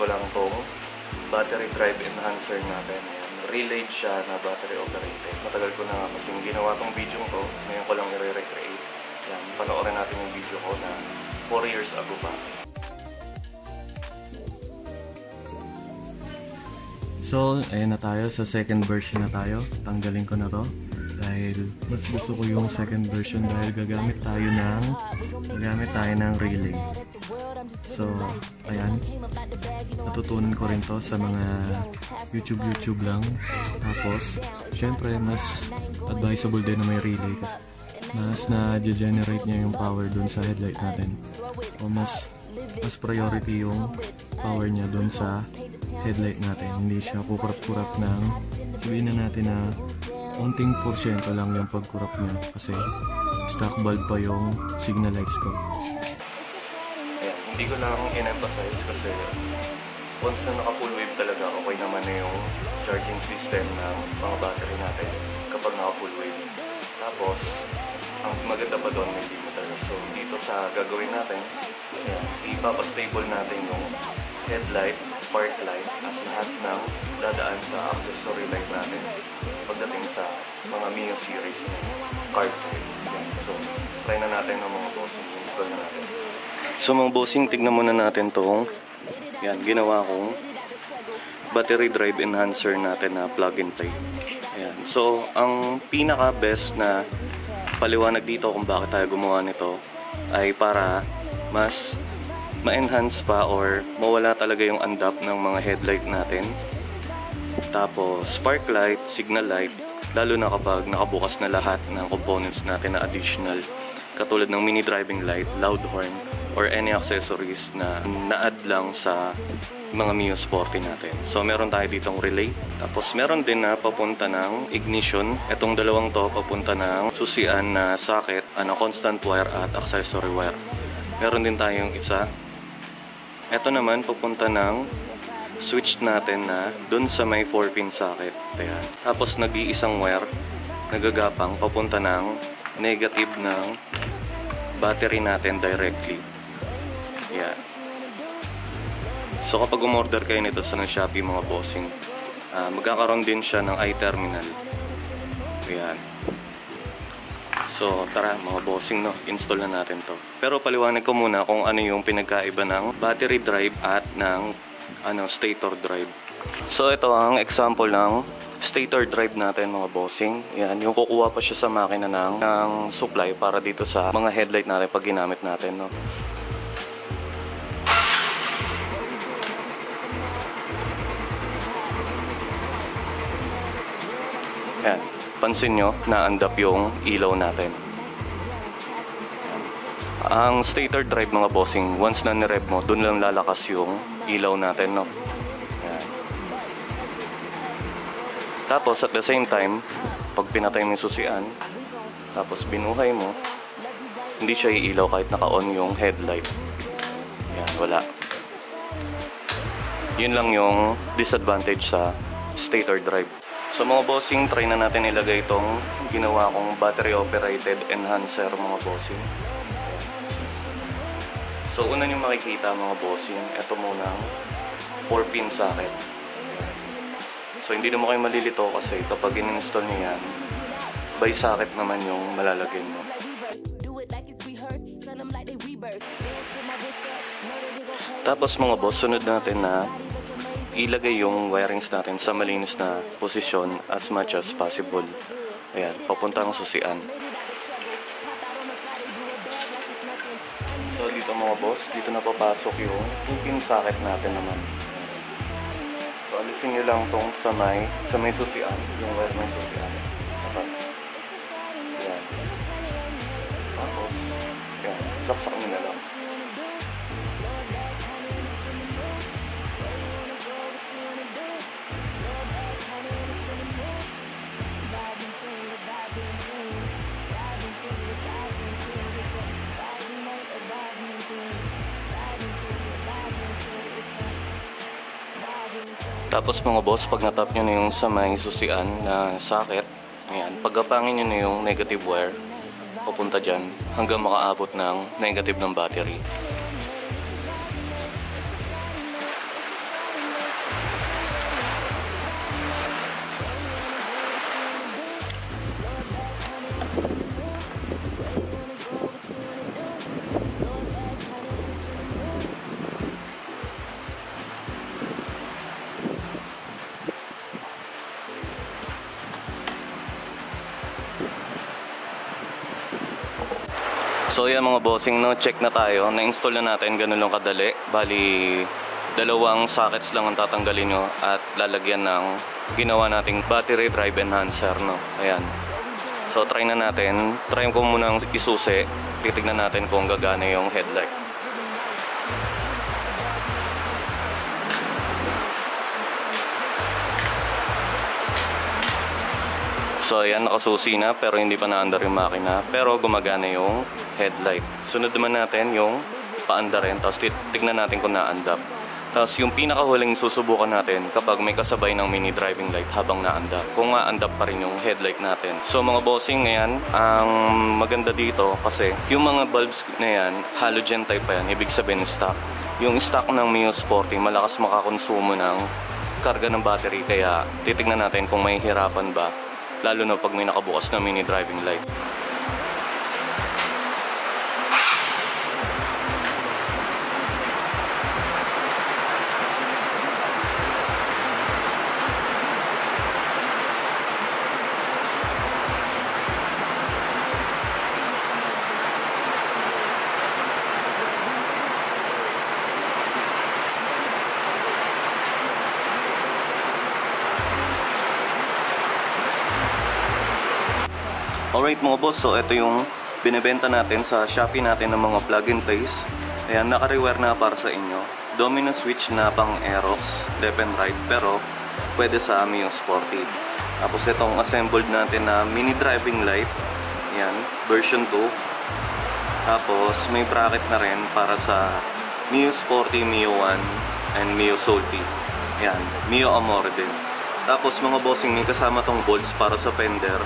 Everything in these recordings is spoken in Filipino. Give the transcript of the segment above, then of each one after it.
lang tong battery drive enhancer natin. Relayed siya na battery operated. Matagal ko na kasi ginawa tong video ko. Ngayon ko lang i-recreate. Yan, panoorin natin yung video ko na 4 years ago pa. So, ayun na tayo. Sa second version na tayo. Tanggalin ko na to. Dahil mas gusto ko yung second version dahil gagamit tayo ng relay. So, ayan. Natutunan ko rin to sa mga YouTube lang. Tapos, syempre, mas advisable din na may relay kasi mas na-generate niya yung power dun sa headlight natin. O mas priority yung power niya dun sa headlight natin. Hindi siya kukurap-kurap ng, sabihin na natin na unting porsyento lang yung pagkurap niya kasi stock bulb pa yung signal lights ko. Ayan, hindi ko lang in-emphasize kasi once na naka-full wave talaga, okay naman na yung charging system ng mga battery natin kapag naka-full wave. Tapos, ang maganda pa doon may limiter. So, dito sa gagawin natin, ipapastable natin yung headlight, park light, at lahat ng dadaan sa accessory light natin pagdating sa mga Mio series na cartridge. So, try na natin ng mga bossing. Install na natin. So, mga bossing, tignan muna natin tong ginawa kong battery drive enhancer natin na plug and play. Ayan. So, ang pinaka-best na paliwanag dito kung bakit tayo gumawa nito ay para mas ma-enhance pa or mawala talaga yung andap ng mga headlight natin. Tapos spark light, signal light, lalo na kapag nakabukas na lahat ng components natin na additional katulad ng mini driving light, loud horn, or any accessories na na-add lang sa mga Mio Sporty natin. So meron tayo ditong relay, tapos meron din na papunta ng ignition. Itong dalawang to papunta ng susian na socket, constant wire at accessory wire. Meron din tayong isa. Ito naman papunta ng switch natin na dun sa may 4-pin socket. Ayan. Tapos nag-iisang wire nagagapang papunta ng negative ng battery natin directly. Ayan. So kapag umorder kayo nito sa Shopee mga bossing, magkakaroon din siya ng i-terminal. Ayan. So tara mga bossing, install na natin to. Pero paliwanag ko muna kung ano yung pinagkaiba ng battery drive at ng stator drive. So ito ang example ng stator drive natin mga bossing. Yan, yung kukuha pa siya sa makina ng supply para dito sa mga headlight natin pag ginamit natin, Yan, pansin nyo, naandap yung ilaw natin. Yan. Ang stator drive mga bossing, once na nirev mo, dun lang lalakas yung ilaw natin, Yan. Tapos at the same time, pag pinatay mo yung susian, tapos binuhay mo, hindi siya iilaw kahit naka-on yung headlight. Yan, wala. Yun lang yung disadvantage sa stator drive. So mga bossing, try na natin ilagay itong ginawa kong battery operated enhancer mga bossing. So una nyo makikita mga bossing, ito munang 4-pin socket. So hindi naman kayo malilito kasi kapag in-install nyo yan, by socket naman yung malalagyan mo. Tapos mga boss, sunod natin na ilagay yung wirings natin sa malinis na posisyon as much as possible. Ayan, papuntang susian. So dito mga boss, dito na papasok yung 2-pin socket natin naman. So alisin nyo lang tong sa may susian, yung wire ng susian. Ayan. Tapos, ayan, saksak nyo na lang. Tapos mga boss, pag natap nyo na yung sa may susian na socket, ayan, pagkapangin nyo na yung negative wire, papunta dyan hanggang makaabot ng negative ng battery. So yan mga bossing, no, check na tayo. Na-install na natin, ganun lang kadali. Bali, dalawang sockets lang ang tatanggalin nyo at lalagyan ng ginawa nating battery drive enhancer, no. Ayan. So try na natin. Try ko munang isusi. Titignan natin kung gagana yung headlight. So ayan, nakasusi na pero hindi pa naandar yung makina. Pero gumagana yung headlight. Sunod naman natin yung paandarin. Tapos tignan natin kung naandap. Tapos yung pinakahuling susubukan natin kapag may kasabay ng mini driving light habang naandap. Kung maandap pa rin yung headlight natin. So mga bossing, ngayon, ang maganda dito kasi yung mga bulbs na yan, halogen type pa yan. Ibig sabihin stock. Yung stock ng Mio Sporty, malakas makakonsumo ng karga ng battery. Kaya titignan natin kung may hirapan ba. Lalo na pag may nakabukas na mini driving light. Alright mga boss, so ito yung binibenta natin sa Shopee natin ng mga plug and plays. Ayan, naka-rewire na para sa inyo. Domino switch na pang Aerox, left and right, pero pwede sa Mio Sporty. Tapos itong assembled natin na mini driving light. Ayan, version 2. Tapos may bracket na rin para sa Mio Sporty, Mio 1, and Mio Salty. Ayan, Mio Amore din. Tapos mga bossing, may kasama tong bolts para sa fender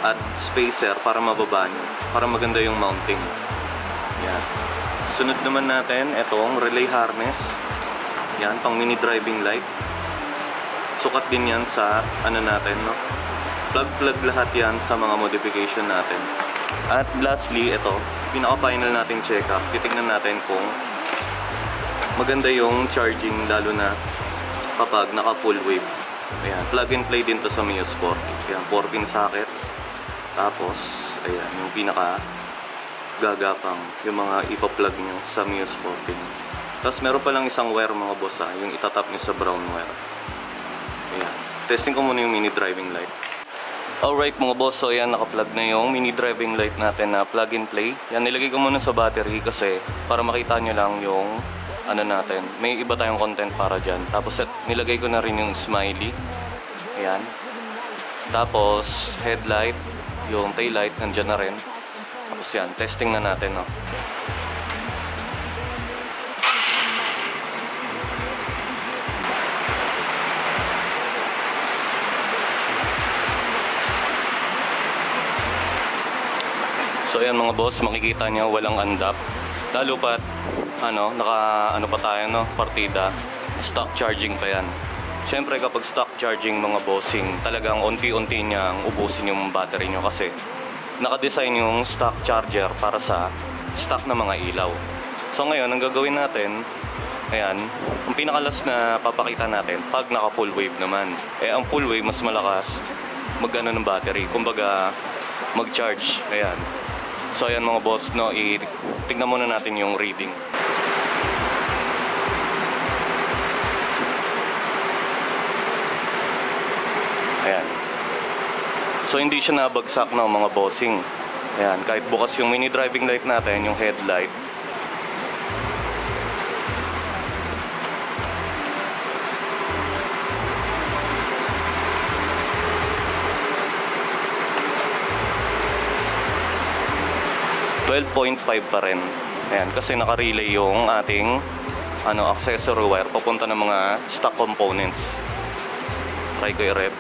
at spacer para mababa nyo, para maganda yung mounting. Yan. Sunod naman natin itong relay harness. Yan, pang mini driving light. Sukat din yan sa ano natin, no? Plug lahat yan sa mga modification natin. At lastly, ito, pinaka-final nating check-up. Titignan natin kung maganda yung charging, lalo na kapag naka-full wave. Ayan, plug and play din to sa Mio Sporty. Ayan, 4-pin socket. Tapos, ayan, yung pinaka gagapang, yung mga ipa-plug nyo sa Mio Sporty. Tapos meron pa lang isang wire mga boss, yung itatap nyo sa brown wire. Ayan, testing ko muna yung mini driving light. Alright mga boss, so ayan, naka-plug na yung mini driving light natin na plug and play. Yan, nilagay ko muna sa battery kasi para makita nyo lang yung ano natin. May iba tayong content para dyan. Tapos nilagay ko na rin yung smiley. Ayan. Tapos headlight, yung tail light nandiyan na rin. Tapos yan, testing na natin, no. So ayan mga boss, makikita nyo walang andap. Lalo pa naka pa tayo, no, partida. Stock charging pa yan. Siyempre kapag stock charging mga bossing, talagang unti-unti niyang ubusin yung battery nyo kasi naka-design yung stock charger para sa stock na mga ilaw. So ngayon, ang gagawin natin, ayan, ang pinakalas na papakita natin pag naka-full wave naman. Ang full wave mas malakas mag-ano ng battery, kumbaga mag-charge. Ayan. So ayan mga boss, no, tignan muna natin yung reading. Ayan. So hindi siya nabagsak ng mga bossing. Ayan, kahit bukas yung mini driving light natin, yung headlight. $12.5 pa rin. Ayan, kasi naka-relay yung ating accessory wire papunta ng mga stock components. Try ko i-rep.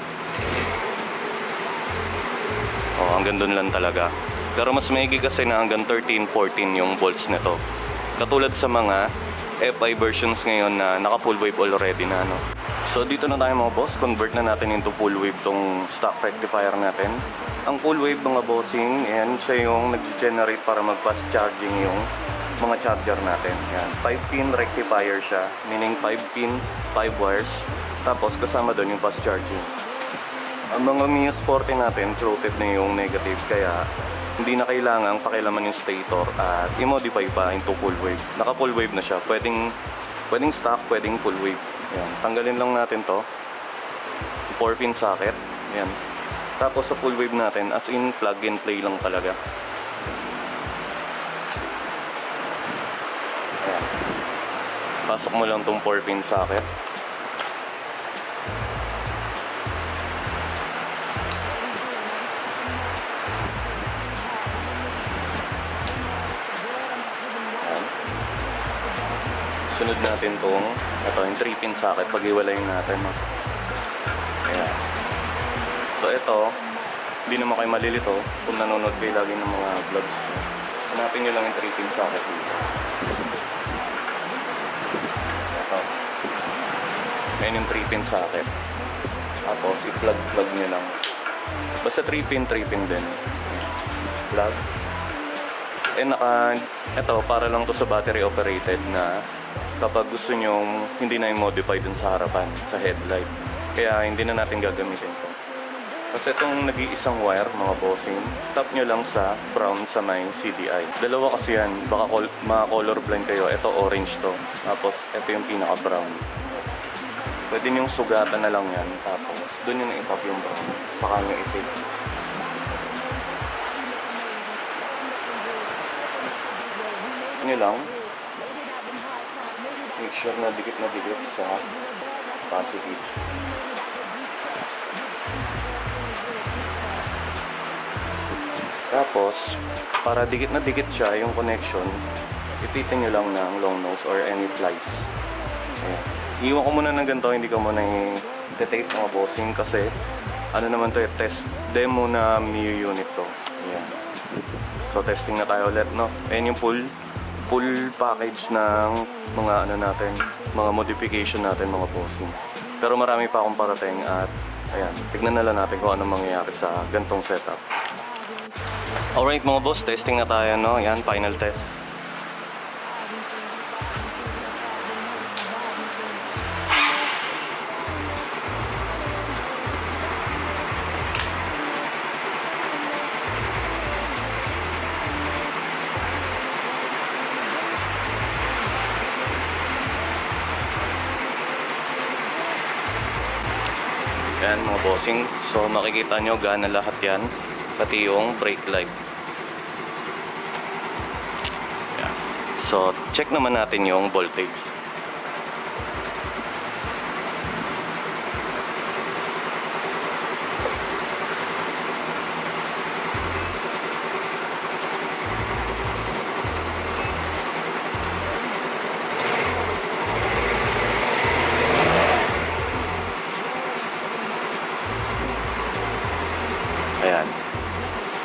Hanggang dun lang talaga. Pero mas maigi kasi na hanggang 13-14 yung volts nito. Katulad sa mga FI versions ngayon na naka full wave already na, no. So dito na tayo mga boss, convert na natin into full wave tong stock rectifier natin. Ang full wave mga bossing, yan siya yung nag-generate para mag-fast charging yung mga charger natin. Yan, 5-pin rectifier siya, meaning 5-pin, 5 wires. Tapos kasama doon yung fast charging. Ang mga Mio Sporty natin, floated na yung negative, kaya hindi na kailangang pakialaman yung stator at i-modify pa into full wave. Naka full wave na siya. Pwedeng stock, pwedeng full wave. Ayan. Tanggalin lang natin to. 4-pin socket. Ayan. Tapos sa full wave natin, as in plug and play lang talaga. Ayan. Pasok mo lang tong 4-pin socket. Sunod natin itong yung 3-pin socket, pag-iwalayin natin. Ayan. So ito, hindi naman kayo malilito kung nanonood kayo lagi ng mga vlogs ko. Hanapin nyo lang yung 3-pin socket dito. Ito. Ayan yung 3-pin socket. Tapos i-plug nyo lang. Basta 3-pin din. Plug. Ito, para lang to sa battery operated na kapag gusto nyo hindi na i-modify dun sa harapan, sa headlight. Kaya hindi na natin gagamitin ito. Kasi itong nag-iisang wire, mga bossing, tap nyo lang sa brown sa may CDI. Dalawa kasi yan, baka mga colorblind kayo. Ito orange to. Tapos ito yung pinaka-brown. Pwede nyong sugatan na lang yan. Tapos dun yung itap yung brown. Saka nyo itik. Nyo lang. Make sure na dikit sa positive. Tapos, para dikit na dikit siya yung connection, ipitin nyo lang ng long nose or any plies. Ayan. Iwan ko muna ng ganito, hindi ko muna i-tape mga bossing kasi ano naman to test demo na MIU unit to. Ayan. So testing na tayo ulit, no? Ayan yung full package ng mga natin, mga modification natin mga bossing. Pero marami pa akong parating at ayan, tignan na lang natin kung ano mangyayari sa gantong setup. Alright mga boss, testing na tayo, no? Ayan, final test. Yan mga bossing, so makikita nyo gana lahat yan, pati yung brake light. Yan. So check naman natin yung voltage. Ayan.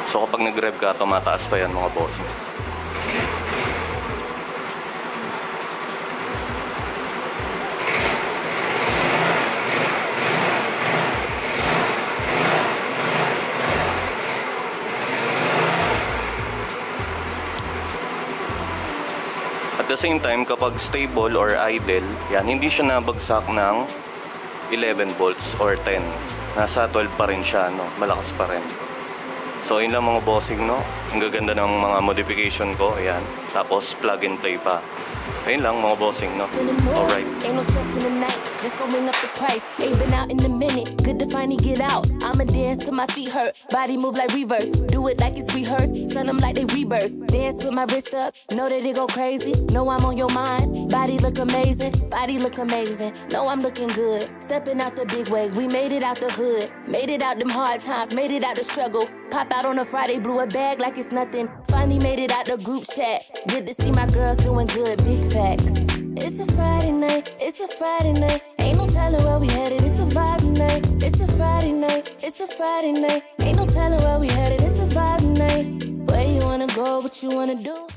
So kapag nag-rev ka, tumataas pa yan mga bossing. At the same time, kapag stable or idle, yan, hindi siya nabagsak ng 11 volts or 10. Nasa 12 pa rin siya, no? Malakas pa rin. So yun lang mga bossing, no? Ang gaganda ng mga modification ko. Ayan. Tapos plug and play pa. Ayun lang mga bossing, no? Alright. Ain't no stress in the night, just go ring up the price. Ain't been out in a minute, good to finally get out. I'ma dance till my feet hurt, body move like reverse. Do it like it's rehearsed, son them like they rebirth. Dance with my wrist up, know that it go crazy. Know I'm on your mind, body look amazing. Body look amazing, know I'm looking good. Stepping out the big way, we made it out the hood. Made it out them hard times, made it out the struggle. Pop out on a Friday, blew a bag like it's nothing. Finally made it out the group chat. Good to see my girls doing good, big facts. It's a Friday night, it's a Friday night. Ain't no telling where we headed, it's a vibe night. It's a Friday night, it's a Friday night. Ain't no telling where we headed, it's a vibe night. Where you wanna go, what you wanna do?